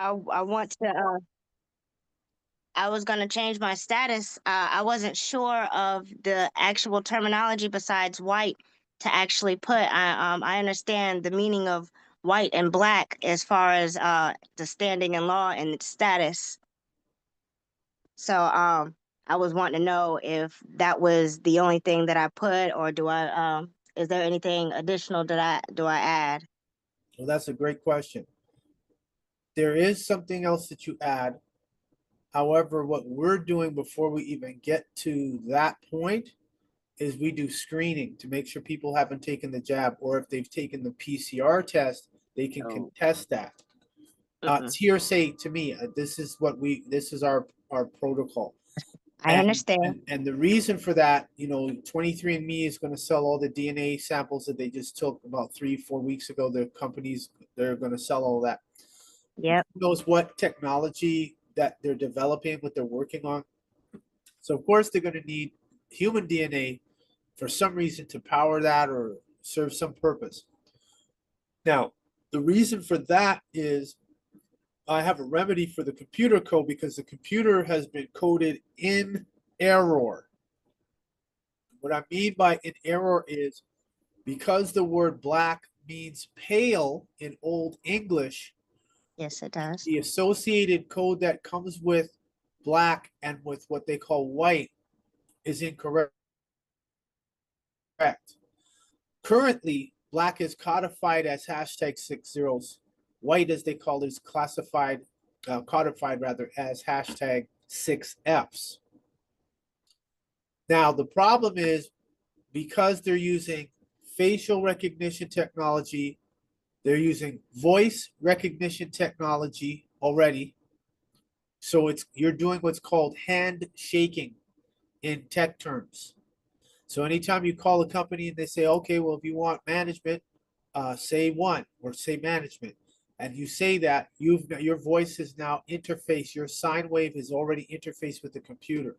I want to. I was going to change my status. I wasn't sure of the actual terminology besides white to actually put. I understand the meaning of white and black as far as the standing in law and its status. So I was wanting to know if that was the only thing that I put, or do I is there anything additional that I add? Well, that's a great question. There is something else that you add. However, what we're doing before we even get to that point is we do screening to make sure people haven't taken the jab, or if they've taken the PCR test, they can Oh, contest that. It's mm-mm. hearsay to me. This is our protocol. I understand. And the reason for that, 23andMe is going to sell all the DNA samples that they just took about 3, 4 weeks ago. The companies, they're going to sell all that. Yep. Who knows what technology that they're developing, what they're working on. So of course they're going to need human DNA for some reason to power that or serve some purpose. Now, the reason for that is I have a remedy for the computer code because the computer has been coded in error. What I mean by in error is because the word black means pale in Old English, Yes, it does. the associated code that comes with black and with what they call white is incorrect. Currently, black is codified as hashtag 6 zeros. White, as they call it, is codified rather, as hashtag 6Fs. Now, the problem is because they're using facial recognition technology, they're using voice recognition technology already. So you're doing what's called hand shaking in tech terms. So anytime you call a company and they say, okay, well, if you want management, say one or say management, and you say that, your voice is now interfaced. Your sine wave is already interfaced with the computer.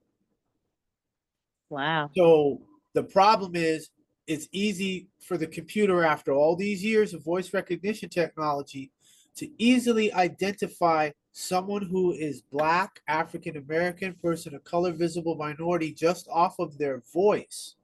Wow. So the problem is, it's easy for the computer after all these years of voice recognition technology to easily identify someone who is black, African American, person of color, visible minority just off of their voice.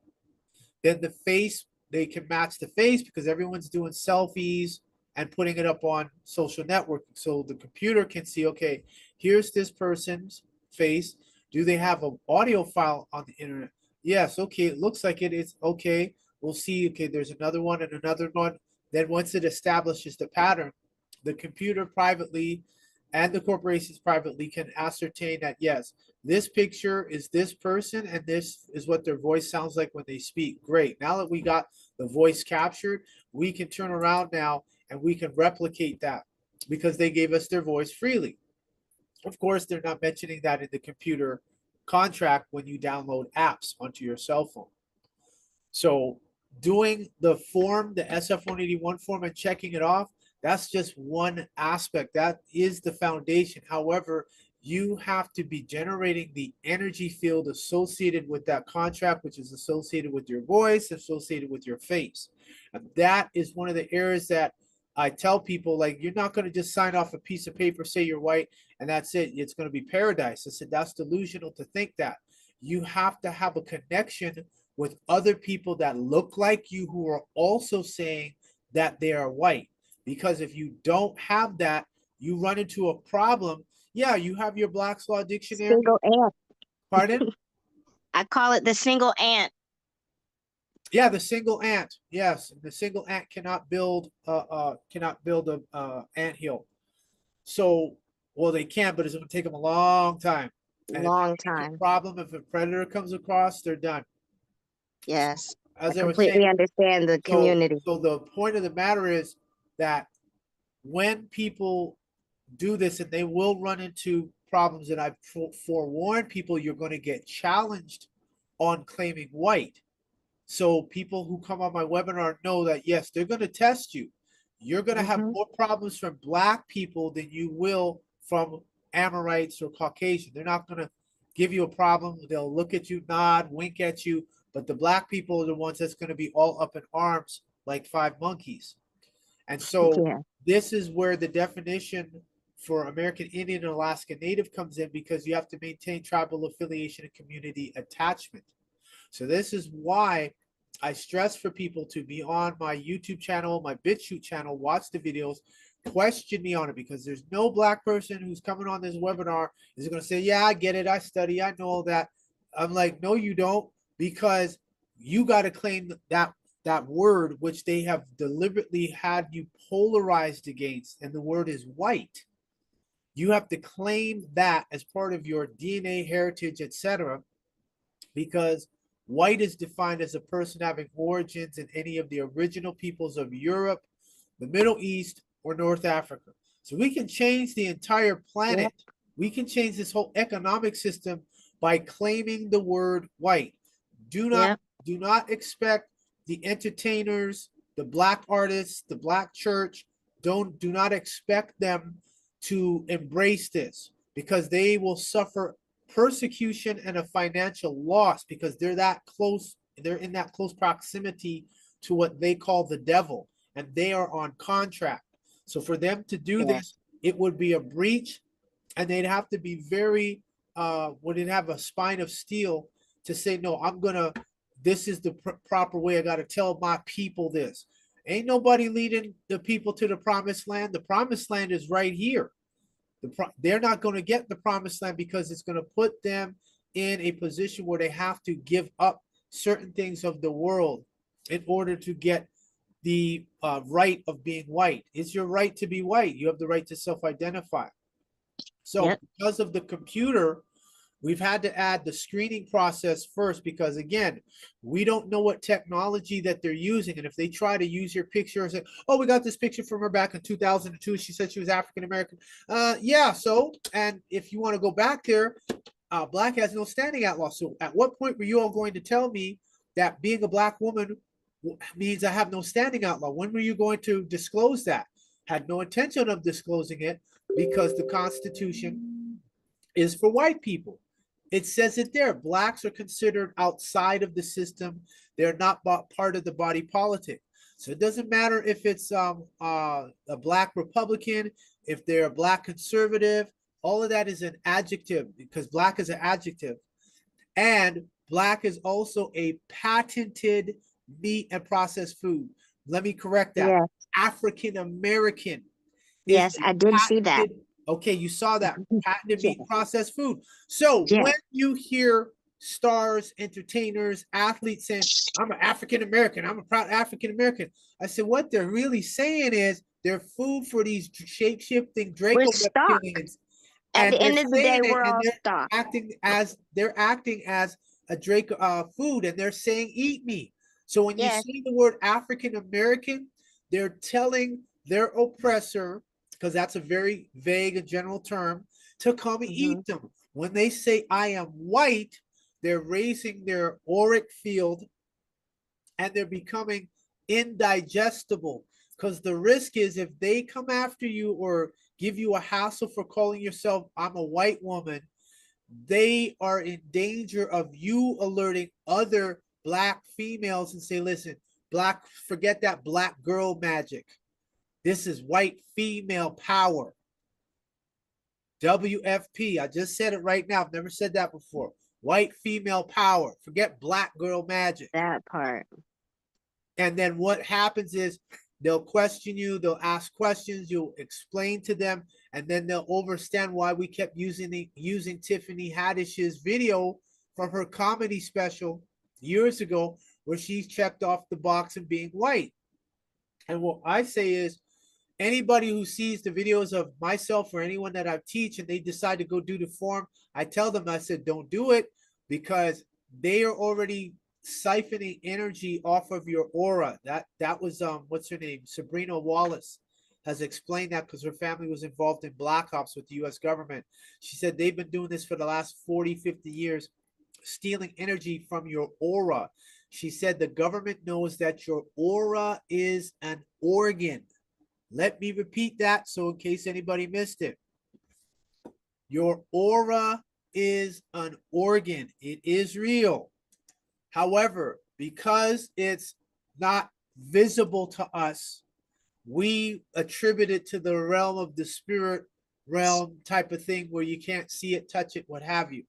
Then the face, they can match the face because everyone's doing selfies and putting it up on social networking. So the computer can see, okay, here's this person's face. Do they have an audio file on the internet? Yes, okay, it looks like it is okay. We'll see, okay, there's another one and another one. Then once it establishes the pattern, the computer privately and the corporations privately can ascertain that, yes, this picture is this person and this is what their voice sounds like when they speak. Great. Now that we got the voice captured, we can turn around now and we can replicate that because they gave us their voice freely. Of course, they're not mentioning that in the computer contract when you download apps onto your cell phone. So doing the form, the SF-181 form, and checking it off, that's just one aspect. That is the foundation. However, you have to be generating the energy field associated with that contract, which is associated with your voice, associated with your face. And that is one of the areas that I tell people, like, you're not going to just sign off a piece of paper, say you're white, and that's it. It's going to be paradise. I said, that's delusional to think that. You have to have a connection with other people that look like you who are also saying that they are white. Because if you don't have that, you run into a problem. Yeah, you have your Black's Law Dictionary. Single ant. Pardon? I call it the single ant. Yeah, the single ant. Yes, the single ant cannot build a ant hill. So, well, they can, but it's going to take them a long time. And if Long they run into a time. problem, if a predator comes across, they're done. So, Yes. I as I was saying, completely understand the So, community. so the point of the matter is that when people do this, and they will run into problems, and I've forewarned people, you're going to get challenged on claiming white. So people who come on my webinar know that, yes, they're going to test you. You're going to have Hmm. more problems from black people than you will from Amorites or Caucasian. They're not going to give you a problem. They'll look at you, nod, wink at you, but the black people are the ones that's going to be all up in arms like five monkeys. And so Yeah. this is where the definition for American Indian and Alaska Native comes in because you have to maintain tribal affiliation and community attachment. So this is why I stress for people to be on my YouTube channel, my BitChute channel, watch the videos, question me on it, because there's no black person who's coming on this webinar is going to say, yeah, I get it, I study, I know all that. I'm like, no, you don't, because you got to claim that word which they have deliberately had you polarized against, and the word is white. You have to claim that as part of your DNA, heritage, etc., because white is defined as a person having origins in any of the original peoples of Europe, the Middle East, or North Africa. So we can change the entire Yep. planet. We can change this whole economic system by claiming the word white. Do not Yep. do not expect the entertainers, the black artists, the black church, do not expect them to embrace this, because they will suffer persecution and a financial loss, because they're that close, they're in that close proximity to what they call the devil, and they are on contract. So for them to do Yes. this, it would be a breach, and they'd have to be very would it have a spine of steel to say, no, I'm gonna, this is the proper way, I got to tell my people this. Ain't nobody leading the people to the promised land. The promised land is right here. They're not going to get the promised land because it's going to put them in a position where they have to give up certain things of the world in order to get the right of being white. It's your right to be white. You have the right to self-identify. So Yep. because of the computer, we've had to add the screening process first, because again, we don't know what technology that they're using. And if they try to use your picture and say, oh, we got this picture from her back in 2002, she said she was African American. Yeah, so, and if you want to go back there, black has no standing at law. So at what point were you all going to tell me that being a black woman means I have no standing at law? When were you going to disclose that? Had no intention of disclosing it, because the Constitution is for white people. It says it there. Blacks are considered outside of the system. They're not part of the body politic. So it doesn't matter if it's a black Republican, if they're a black conservative. All of that is an adjective, because black is an adjective. And black is also a patented meat and processed food. Let me correct that. Yes. African American is Yes. a I did see that. patented, okay, you saw that, patented Yeah. meat processed food. So Yeah. when you hear stars, entertainers, athletes saying, I'm an African American, I'm a proud African American, I said, what they're really saying is they're food for these shape shifting We're Draco stuck. reptilians. At And the they're end of the day, saying it, we're and all stuck. they're acting as a Draco food, and they're saying, eat me. So when you Yes. see the word African American, they're telling their oppressor, because that's a very vague and general term, to come and Mm-hmm. eat them. When they say I am white, they're raising their auric field, and they're becoming indigestible, because the risk is, if they come after you or give you a hassle for calling yourself I'm a white woman, they are in danger of you alerting other black females and say, listen, black, forget that black girl magic. This is white female power. WFP. I just said it right now. I've never said that before. White female power. Forget black girl magic. That part. And then what happens is they'll question you, they'll ask questions, you'll explain to them, and then they'll understand why we kept using Tiffany Haddish's video from her comedy special years ago, where she's checked off the box of being white. And what I say is, anybody who sees the videos of myself or anyone that I teach and they decide to go do the form, I tell them, I said, don't do it, because they are already siphoning energy off of your aura. That was what's her name? Sabrina Wallace has explained that, because her family was involved in black ops with the US government. She said they've been doing this for the last 40, 50 years, stealing energy from your aura. She said the government knows that your aura is an organ. Let me repeat that, so in case anybody missed it. Your aura is an organ. It is real. However, because it's not visible to us, we attribute it to the realm of the spirit realm type of thing where you can't see it, touch it, what have you.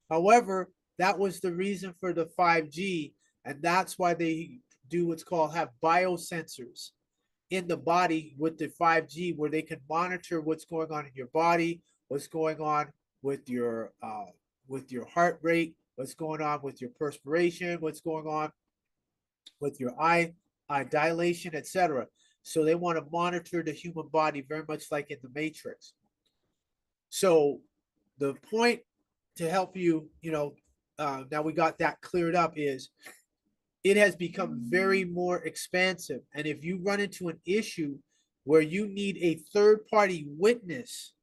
However, that was the reason for the 5G, and that's why they do what's called have biosensors in the body with the 5G, where they can monitor what's going on in your body, what's going on with your heart rate, what's going on with your perspiration, what's going on with your eye dilation, etc. So they want to monitor the human body very much like in the Matrix. So the point to help you, now we got that cleared up, is it has become very more expansive. And if you run into an issue where you need a third party witness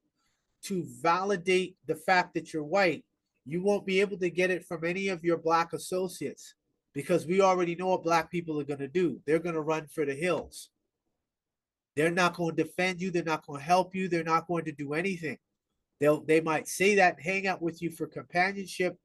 to validate the fact that you're white, you won't be able to get it from any of your black associates, because we already know what black people are going to do. They're going to run for the hills. They're not going to defend you. They're not going to help you. They're not going to do anything. They might say that and hang out with you for companionship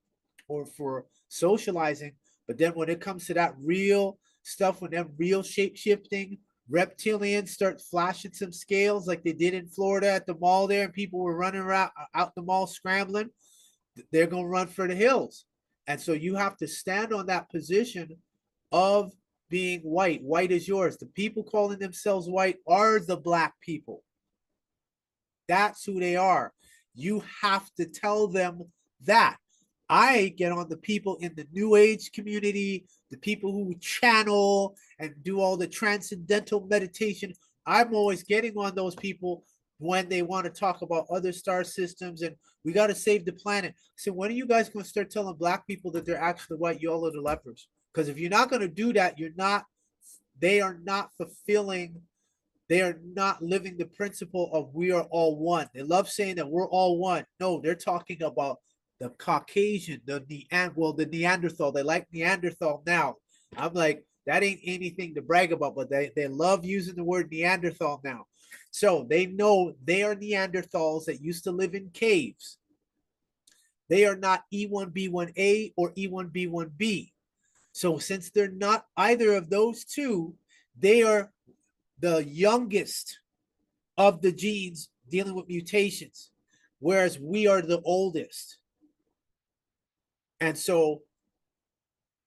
or for socializing, but then when it comes to that real stuff, when that real shape shifting reptilians start flashing some scales like they did in Florida at the mall there, and people were running around out the mall scrambling, they're gonna run for the hills. And so you have to stand on that position of being white. White is yours. The people calling themselves white are the black people. That's who they are. You have to tell them that. I get on the people in the New Age community, the people who channel and do all the transcendental meditation. I'm always getting on those people when they want to talk about other star systems and we got to save the planet. So when are you guys going to start telling black people that they're actually white? Y'all are the lepers. Because if you're not going to do that, they are not fulfilling, they are not living the principle of we are all one. They love saying that we're all one. No, they're talking about the Caucasian, the Neanderthal. They like Neanderthal now. I'm like, that ain't anything to brag about, but they love using the word Neanderthal now. So they know they are Neanderthals that used to live in caves. They are not E1B1A or E1B1B. So since they're not either of those two, they are the youngest of the genes dealing with mutations, whereas we are the oldest. And so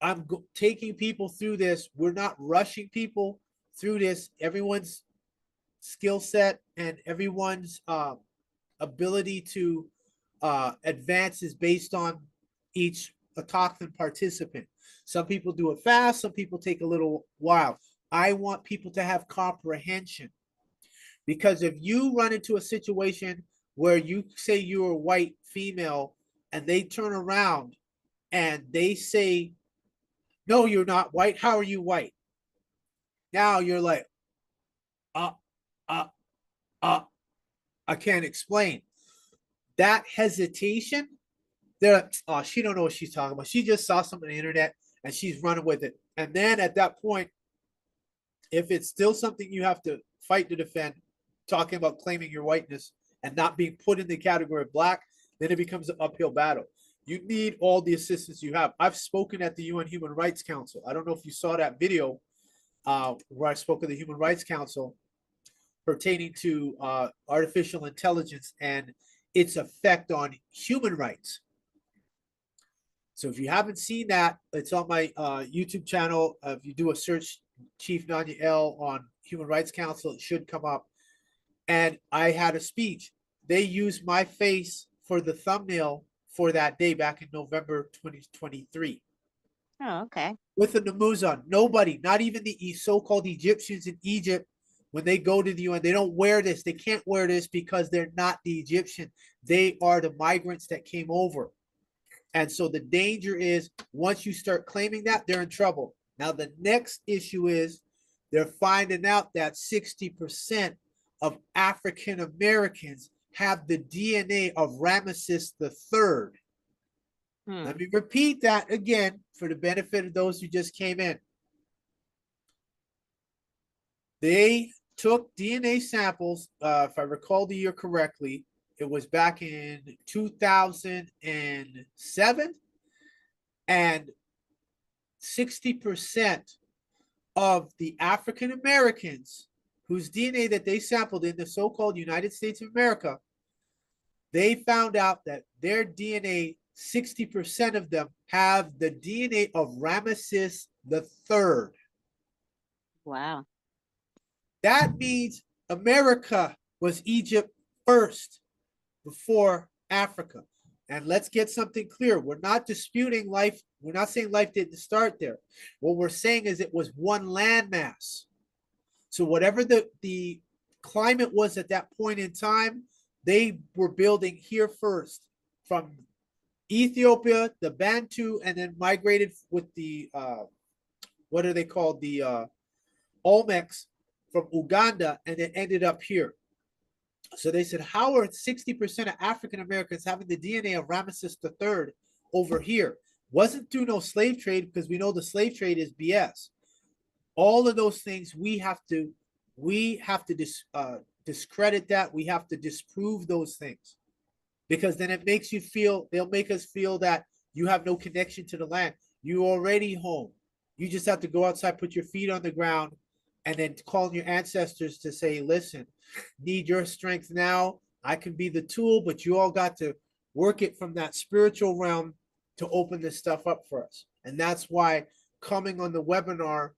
I'm taking people through this. We're not rushing people through this. Everyone's skill set and everyone's ability to advance is based on each autochthon participant. Some people do it fast, some people take a little while. I want people to have comprehension, because if you run into a situation where you say you're a white female and they turn around and they say, no, you're not white. How are you white? Now you're like, uh, uh, uh, I can't explain. That hesitation, they're like, oh, she don't know what she's talking about. She just saw something on the internet and she's running with it. And then at that point, if it's still something you have to fight to defend, talking about claiming your whiteness and not being put in the category of black, then it becomes an uphill battle. You need all the assistance you have. I've spoken at the UN Human Rights Council. I don't know if you saw that video where I spoke at the Human Rights Council pertaining to artificial intelligence and its effect on human rights. So if you haven't seen that, it's on my YouTube channel. If you do a search, Chief Nanya L on Human Rights Council, it should come up. And I had a speech. They used my face for the thumbnail for that day back in November 2023. Oh, okay. With the Namuzan, nobody, not even the so-called Egyptians in Egypt, when they go to the UN, they don't wear this. They can't wear this because they're not the Egyptian. They are the migrants that came over. And so the danger is once you start claiming that, they're in trouble. Now, the next issue is they're finding out that 60% of African Americans have the DNA of Ramesses III. Let me repeat that again for the benefit of those who just came in. They took DNA samples, if I recall the year correctly, it was back in 2007, and 60% of the African Americans whose DNA that they sampled in the so-called United States of America They found out that their DNA, 60% of them have the DNA of Ramesses the third. Wow. That means America was Egypt first before Africa. And let's get something clear. We're not disputing life. We're not saying life didn't start there. What we're saying is it was one landmass. So whatever the climate was at that point in time, they were building here first from Ethiopia, the Bantu, and then migrated with the what are they called? The Olmecs from Uganda, and then ended up here. So they said, how are 60% of African Americans having the DNA of Ramesses III over here? Wasn't through no slave trade, because we know the slave trade is BS. All of those things we have to discredit that. We have to disprove those things, because then it makes you feel, they'll make us feel that you have no connection to the land. You already home. You just have to go outside, put your feet on the ground, and then call on your ancestors to say, listen, need your strength now. I can be the tool, but you all got to work it from that spiritual realm to open this stuff up for us. And that's why coming on the webinar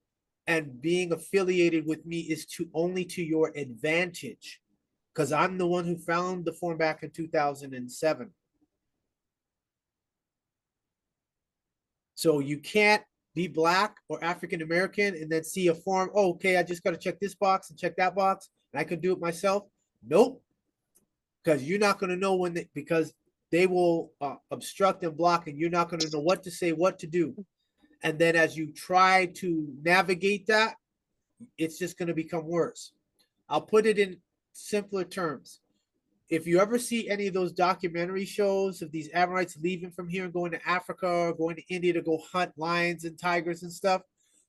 and being affiliated with me is to only to your advantage, because I'm the one who found the form back in 2007. So you can't be black or African American and then see a form. Oh, okay, I just got to check this box and check that box, and I can do it myself. Nope, because you're not going to know when because they will obstruct and block, and you're not going to know what to say, what to do. And then as you try to navigate that, it's just going to become worse. I'll put it in simpler terms. If you ever see any of those documentary shows of these Amorites leaving from here and going to Africa or going to India to go hunt lions and tigers and stuff,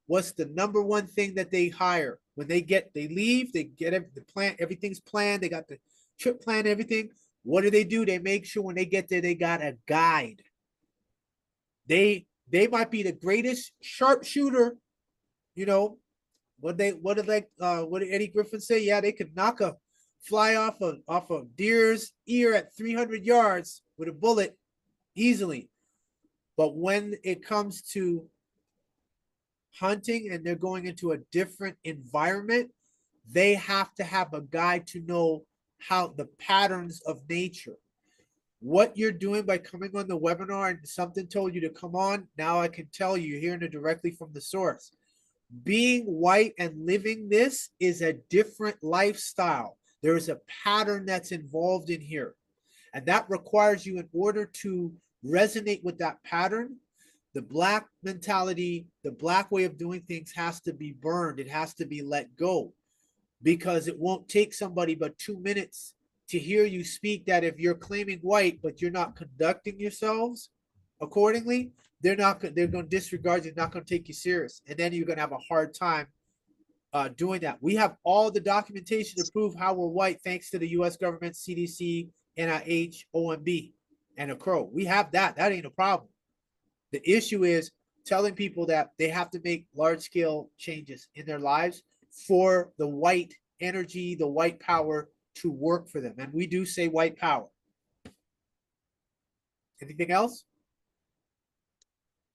what's the number one thing that they hire when they leave, they get the plan, everything's planned, they got the trip plan, everything. What do? They make sure when they get there, they got a guide. They might be the greatest sharpshooter, you know, what did Eddie Griffin say? Yeah, they could knock a fly off a deer's ear at 300 yards with a bullet easily. But when it comes to hunting and they're going into a different environment, they have to have a guide to know how the patterns of nature. What you're doing by coming on the webinar and something told you to come on, now I can tell you, you're hearing it directly from the source. Being white and living this is a different lifestyle. There is a pattern that's involved in here. And that requires you, in order to resonate with that pattern, the black mentality, the black way of doing things has to be burned. It has to be let go, because it won't take somebody but 2 minutes to hear you speak that if you're claiming white, but you're not conducting yourselves accordingly, they're going to disregard you, not going to take you serious. And then you're going to have a hard time doing that. We have all the documentation to prove how we're white, thanks to the US government, CDC, NIH, OMB, and a crow. We have that. That ain't a problem. The issue is telling people that they have to make large scale changes in their lives for the white energy, the white power to work for them. And we do say white power. Anything else?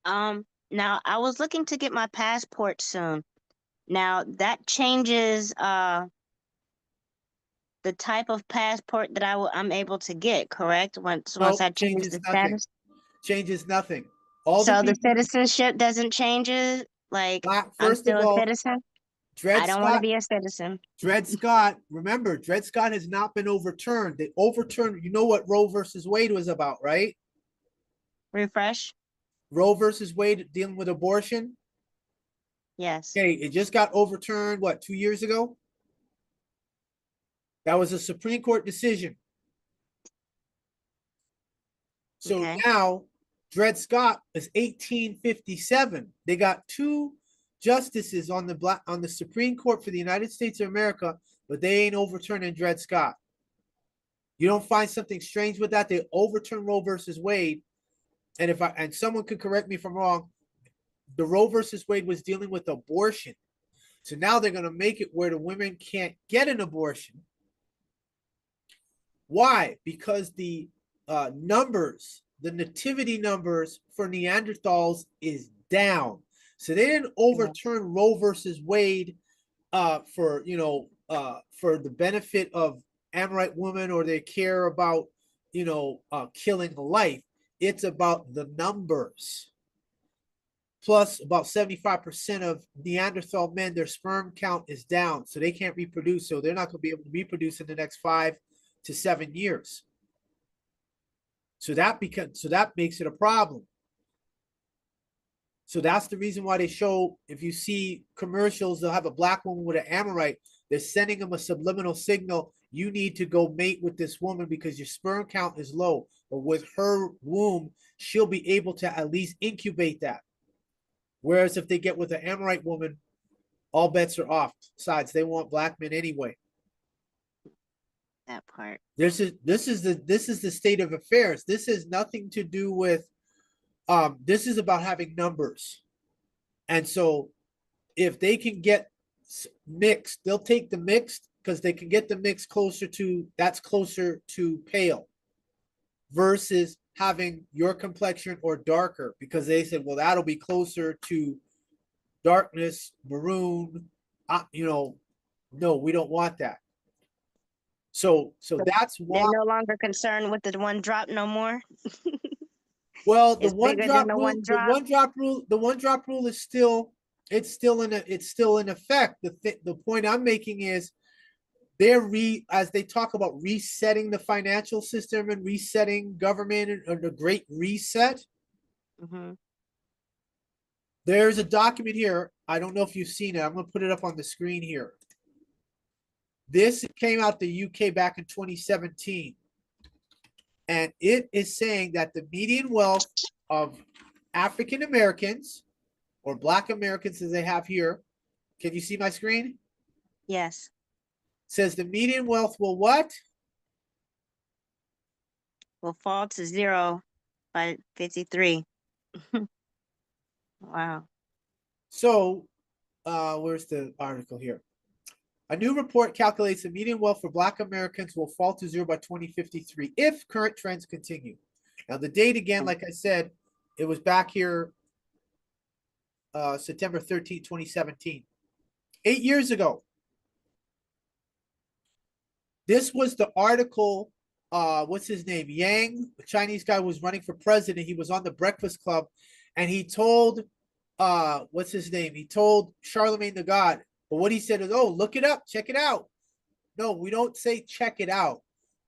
Now I was looking to get my passport soon. Now that changes the type of passport that I'm able to get, correct? Once No, I change changes the nothing. status. Changes nothing. All the So the people, citizenship doesn't change it? Like I'm first of still a all, citizen? Dred I don't want to Scott, be a citizen. Dred Scott, remember, Dred Scott has not been overturned. They overturned, you know what Roe versus Wade was about, right? Refresh? Roe versus Wade dealing with abortion. Yes. Okay, it just got overturned, what, 2 years ago? That was a Supreme Court decision. So Okay. now Dred Scott is 1857. They got two justices on the Supreme Court for the United States of America, but they ain't overturning Dred Scott. You don't find something strange with that? They overturned Roe versus Wade. And and someone could correct me if I'm wrong, the Roe versus Wade was dealing with abortion. So now they're going to make it where the women can't get an abortion. Why? Because the numbers, the nativity numbers for Neanderthals is down. So they didn't Yeah. overturn Roe versus Wade for for the benefit of Amorite women, or they care about killing a life. It's about the numbers. Plus, about 75% of Neanderthal men, their sperm count is down, so they can't reproduce. So they're not going to be able to reproduce in the next 5 to 7 years. So that makes it a problem. So that's the reason why they show, if you see commercials, they'll have a black woman with an Amorite. They're sending them a subliminal signal. You need to go mate with this woman because your sperm count is low. But with her womb, she'll be able to at least incubate that. Whereas if they get with an Amorite woman, all bets are off. Besides, they want black men anyway. That part. This is the state of affairs. This has nothing to do with this is about having numbers. And so if they can get mixed, they'll take the mixed because they can get the mix closer to pale versus having your complexion or darker, because they said, well, that'll be closer to darkness, maroon. No, we don't want that. So So that's they're why. no longer concerned with the one drop no more. Well, the It's one bigger than drop the rule, one drop. the one drop rule is still, it's still in effect. The point I'm making is as they talk about resetting the financial system and resetting government and the great reset. Mm-hmm. There's a document here. I don't know if you've seen it. I'm going to put it up on the screen here. This came out the UK back in 2017. And it is saying that the median wealth of African Americans, or Black Americans as they have here. Can you see my screen? Yes. Says the median wealth will what? Will fall to zero by 53. Wow. So, where's the article here? A new report calculates the median wealth for Black Americans will fall to zero by 2053 if current trends continue. Now, the date again, like I said, it was back here September 13, 2017. 8 years ago. This was the article. What's his name? Yang, the Chinese guy, was running for president. He was on the Breakfast Club, and he told, what's his name? He told Charlemagne the God. But what he said is, oh, look it up, check it out. No, we don't say check it out.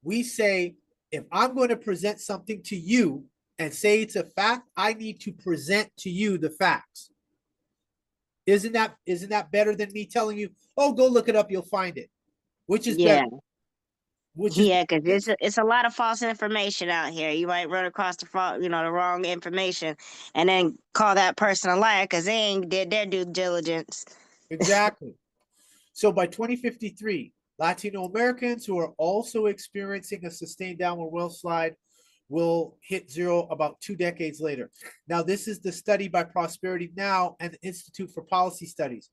We say, if I'm going to present something to you and say it's a fact, I need to present to you the facts. Isn't that better than me telling you, oh, go look it up, you'll find it? Which is better? Yeah. Which is Yeah, because it's a lot of false information out here. You might run across the wrong information, and then call that person a liar because they ain't did their due diligence. exactly. So by 2053, Latino Americans who are also experiencing a sustained downward wealth slide will hit zero about 2 decades later. Now, this is the study by Prosperity Now and the Institute for Policy Studies.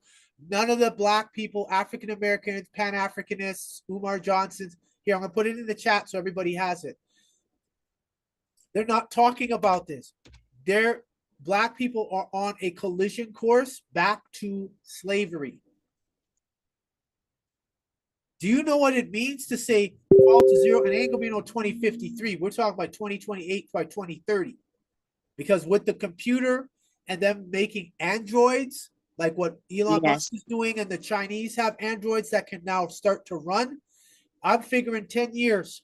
None of the Black people, African Americans, Pan Africanists, Umar Johnsons. Here, I'm going to put it in the chat so everybody has it. They're not talking about this. Black people are on a collision course back to slavery. Do you know what it means to say fall to zero? And it ain't gonna be no 2053. We're talking about 2028 by 2030. Because with the computer and them making androids, like what Elon Musk Yes. is doing, and the Chinese have androids that can now start to run, I'm figuring 10 years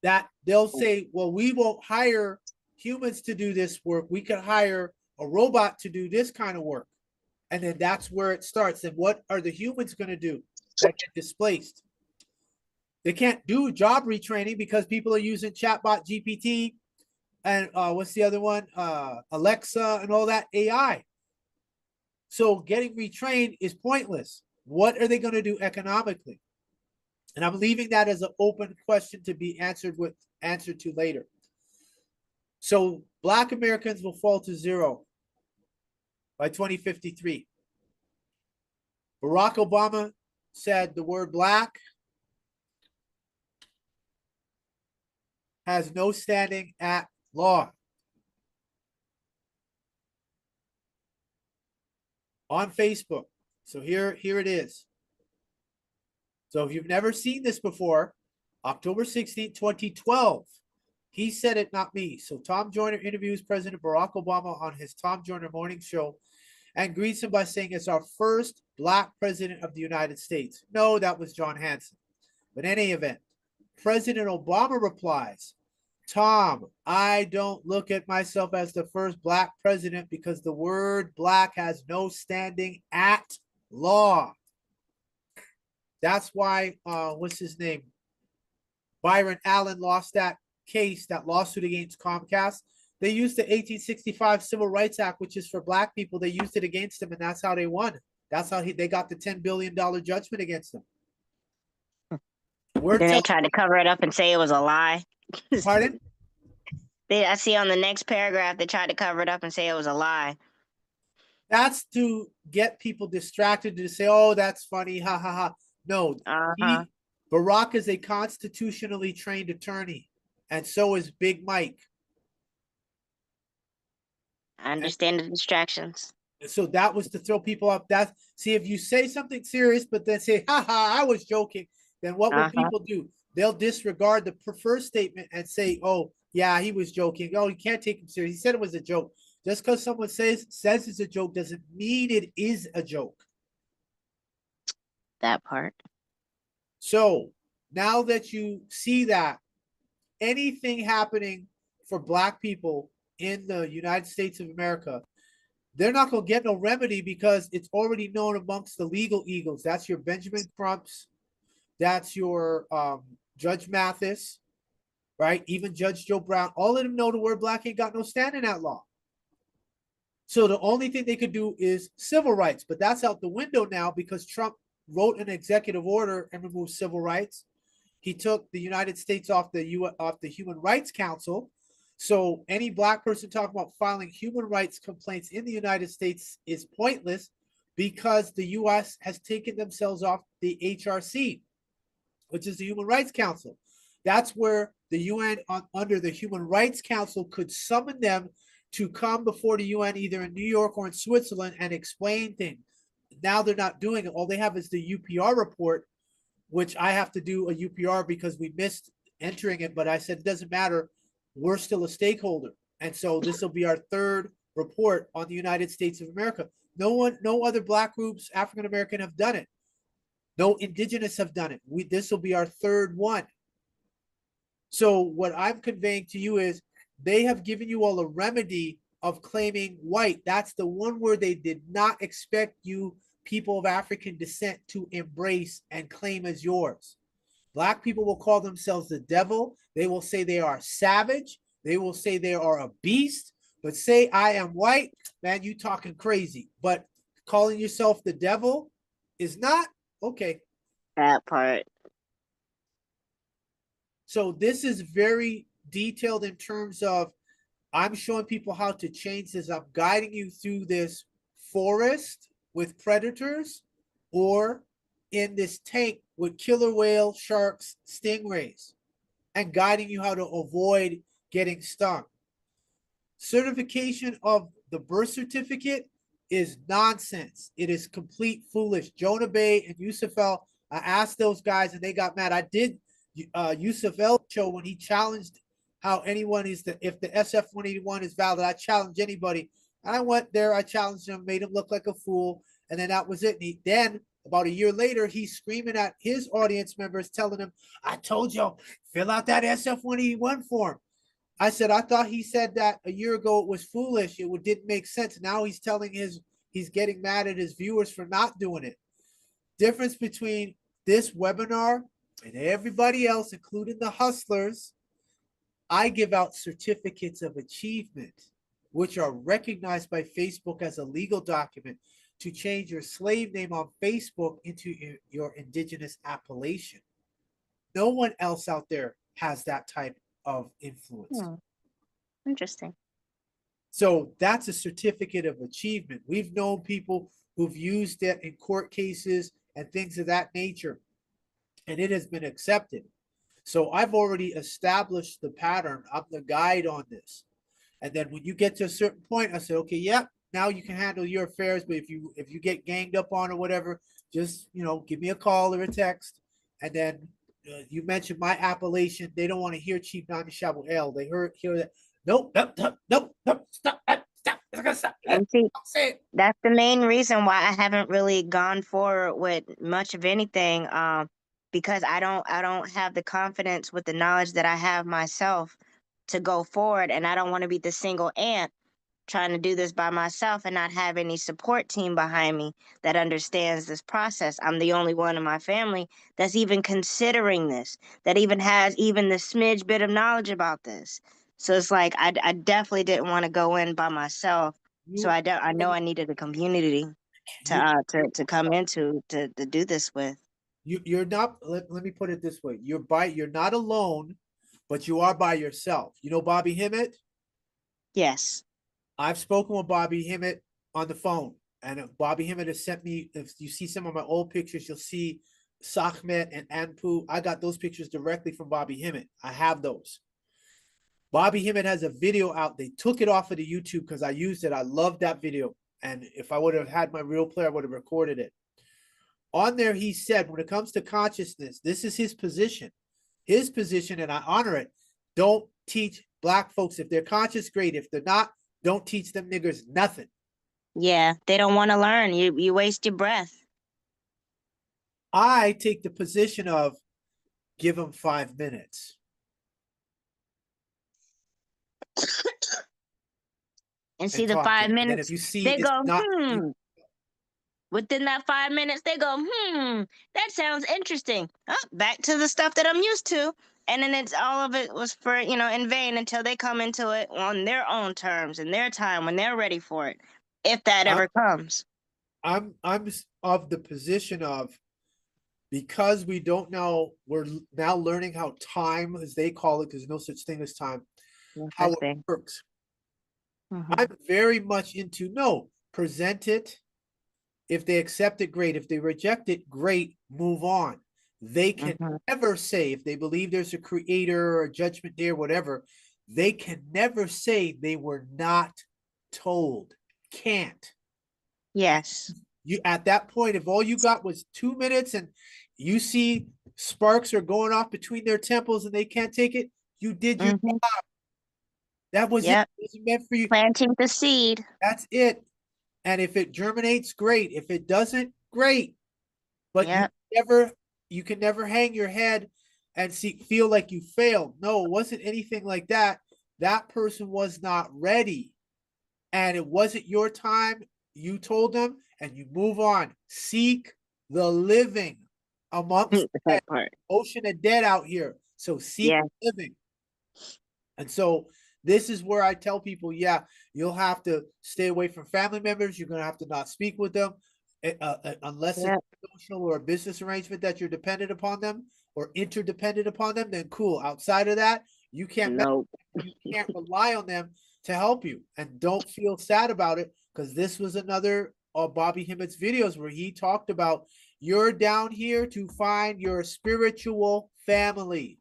that they'll say, well, we won't hire humans to do this work. We can hire a robot to do this kind of work. And then that's where it starts. And what are the humans going to do that get displaced? They can't do job retraining because people are using chatbot GPT and what's the other one? Alexa and all that AI. So getting retrained is pointless. What are they going to do economically? And I'm leaving that as an open question to be answered to later. So Black Americans will fall to zero by 2053. Barack Obama said the word black has no standing at law. On Facebook. So here it is. So if you've never seen this before, October 16th, 2012, he said it, not me. So Tom Joyner interviews President Barack Obama on his Tom Joyner Morning Show and greets him by saying it's our first black president of the United States. No, that was John Hanson. But in any event, President Obama replies, Tom, I don't look at myself as the first black president because the word black has no standing at law. That's why, what's his name? Byron Allen lost that case, that lawsuit against Comcast. They used the 1865 Civil Rights Act, which is for black people. They used it against them, and that's how they won. That's how they got the $10 billion judgment against them. Then they tried to cover it up and say it was a lie. Pardon? I see on the next paragraph, they tried to cover it up and say it was a lie. That's to get people distracted to say, oh, that's funny, ha ha ha. No, Barack is a constitutionally trained attorney, and so is Big Mike. I understand the distractions. So that was to throw people up. See, if you say something serious, but then say, ha ha, I was joking, then what will people do? They'll disregard the first statement and say, oh, yeah, he was joking. Oh, you can't take him serious. He said it was a joke. Just because someone says it's a joke doesn't mean it is a joke. That part. So now that you see that, anything happening for black people in the United States of America, they're not going to get no remedy because it's already known amongst the legal eagles. That's your Benjamin Crumps. That's your Judge Mathis, right? Even Judge Joe Brown. All of them know the word black ain't got no standing at law. So the only thing they could do is civil rights, but that's out the window now because Trump wrote an executive order and removed civil rights. He took the United States off the Human Rights Council. So any black person talking about filing human rights complaints in the United States is pointless because the U.S. has taken themselves off the HRC, which is the Human Rights Council. That's where the UN under the Human Rights Council could summon them to come before the UN either in New York or in Switzerland and explain things. Now they're not doing it. All they have is the UPR report, which I have to do a UPR because we missed entering it, but I said it doesn't matter. We're still a stakeholder. And so this will be our third report on the United States of America. No other black groups, African American, have done it. No indigenous have done it. This will be our third one. So what I'm conveying to you is they have given you all a remedy of claiming white. That's the one word they did not expect you people of African descent to embrace and claim as yours. Black people will call themselves the devil. They will say they are savage. They will say they are a beast. But say I am white, man, you talking crazy. But calling yourself the devil is not okay. That part. So this is very detailed in terms of I'm showing people how to change this. I'm guiding you through this forest with predators or in this tank with killer whale, sharks, stingrays, and guiding you how to avoid getting stung. Certification of the birth certificate is nonsense. It is complete foolish. Jonah Bay and Yusuf El, I asked those guys and they got mad. I did Yusuf El show when he challenged how anyone is if the SF-181 is valid. I challenge anybody. I went there, I challenged him, made him look like a fool, and then that was it. And then about a year later, he's screaming at his audience members, telling them, I told you, fill out that SF-181 form. I said, I thought he said that a year ago it was foolish. It didn't make sense. Now he's he's getting mad at his viewers for not doing it. Difference between this webinar and everybody else, including the hustlers, I give out certificates of achievement, which are recognized by Facebook as a legal document to change your slave name on Facebook into your indigenous appellation. No one else out there has that type of influence. Interesting. So that's a certificate of achievement. We've known people who've used it in court cases and things of that nature, and it has been accepted. So I've already established the pattern. I'm the guide on this. And then when you get to a certain point, I said, okay, yep, now you can handle your affairs. But if you get ganged up on or whatever, just give me a call or a text. And then you mentioned my appellation. They don't want to hear Chief Nami Shabuel. They hear that. Nope, nope, nope, nope, nope, stop, stop, stop. And see, Say it. that's the main reason why I haven't really gone forward with much of anything, because I don't have the confidence with the knowledge that I have myself to go forward, and I don't want to be the single ant trying to do this by myself and not have any support team behind me that understands this process. I'm the only one in my family that's even considering this, that even has even the smidge bit of knowledge about this. So it's like I definitely didn't want to go in by myself. So You, I know I needed a community to you, to come into to do this with. you're not. Let me put it this way: you're not alone, but you are by yourself. You know Bobby Hemmett? Yes. I've spoken with Bobby Hemmett on the phone, and Bobby Hemmett has sent me. If you see some of my old pictures, you'll see Sachmet and Anpu. I got those pictures directly from Bobby Hemmett. I have those. Bobby Hemmett has a video out. They took it off of the YouTube because I used it. I loved that video. And if I would have had my real player, I would have recorded it. On there, he said, when it comes to consciousness, this is his position. His position, and I honor it. Don't teach black folks. If they're conscious, great. If they're not, don't teach them niggers nothing. Yeah, they don't want to learn. You waste your breath. I take the position of give them 5 minutes. And see And the talk to five them. And then if minutes, you see they it's go, not, within that 5 minutes, they go, that sounds interesting. Oh, back to the stuff that I'm used to. And then it's all of it was for, in vain until they come into it on their own terms and their time when they're ready for it, if that I'm ever comes. I'm of the position of because we don't know, we're now learning how time, as they call it, because there's no such thing as time, No how such it thing. works. Hmm. I'm very much into no, present it. If they accept it, great. If they reject it, great, move on. They can Hmm. never say, if they believe there's a creator or a judgment day or whatever, they can never say they were not told. Can't. Yes. You at that point, if all you got was 2 minutes and you see sparks are going off between their temples and they can't take it, you did your Hmm. that was it. Yep. It was meant for you. Planting the seed. That's it. And if it germinates, great. If it doesn't, great. But Yep. never you can never hang your head and feel like you failed. No, it wasn't anything like that. That person was not ready. And it wasn't your time. You told them and you move on. Seek the living amongst the dead. That part. Ocean of dead out here. So seek Yeah. living. And so this is where I tell people, yeah, you'll have to stay away from family members. You're going to have to not speak with them unless it's Yep. a social or a business arrangement that you're dependent upon them or interdependent upon them. Then cool. Outside of that, Nope. you can't rely on them to help you. And don't feel sad about it because this was another of Bobby Hemmett's videos where he talked about you're down here to find your spiritual family.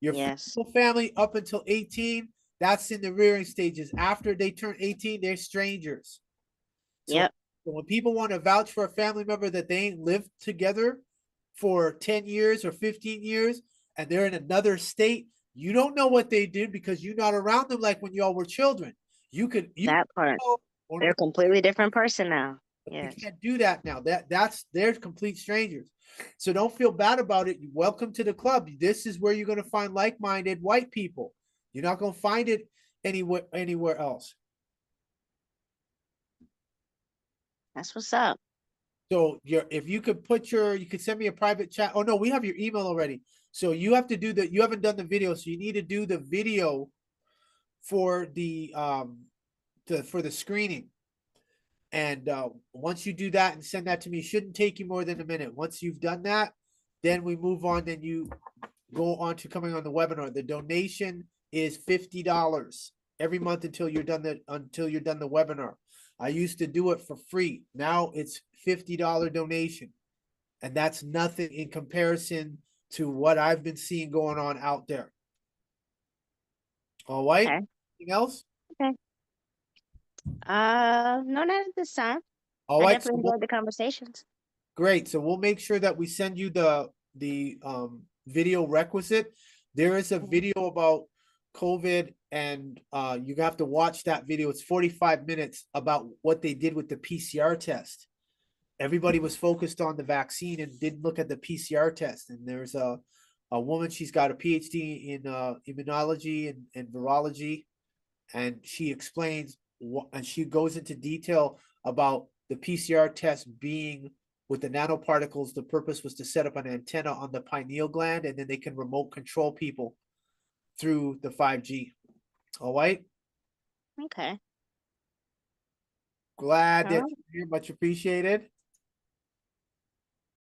Your Yes. physical family up until 18, that's in the rearing stages. After they turn 18, they're strangers. So Yep. when people want to vouch for a family member that they ain't lived together for 10 years or 15 years and they're in another state, you don't know what they did because you're not around them like when y'all were children. You That part. or They're a completely different person now. you Yes. can't do that now. That's they're complete strangers. So don't feel bad about it. Welcome to the club. This is where you're going to find like-minded white people. You're not going to find it anywhere else. That's what's up. So if you could you could send me a private chat. Oh no, we have your email already. So you have to do that. You haven't done the video, so you need to do the video for for the screening. And once you do that and send that to me, it shouldn't take you more than a minute. Once you've done that, then we move on. Then you go on to coming on the webinar. The donation is $50 every month until you're done the webinar. I used to do it for free. Now it's $50 donation, and that's nothing in comparison to what I've been seeing going on out there. All right. Okay. Anything else? Okay. No, not at this time. All I right. So definitely enjoyed the conversations. great. So we'll make sure that we send you the video requisite. There is a Mhm. video about COVID, and you have to watch that video. It's 45 minutes about what they did with the PCR test. Everybody was focused on the vaccine and didn't look at the PCR test. And there's a woman, she's got a PhD in immunology and virology, and she explains what, and she goes into detail about the PCR test being with the nanoparticles. The purpose was to set up an antenna on the pineal gland, and then they can remote control people through the 5G. All right. Okay. Glad All that right. you're here. Much appreciated.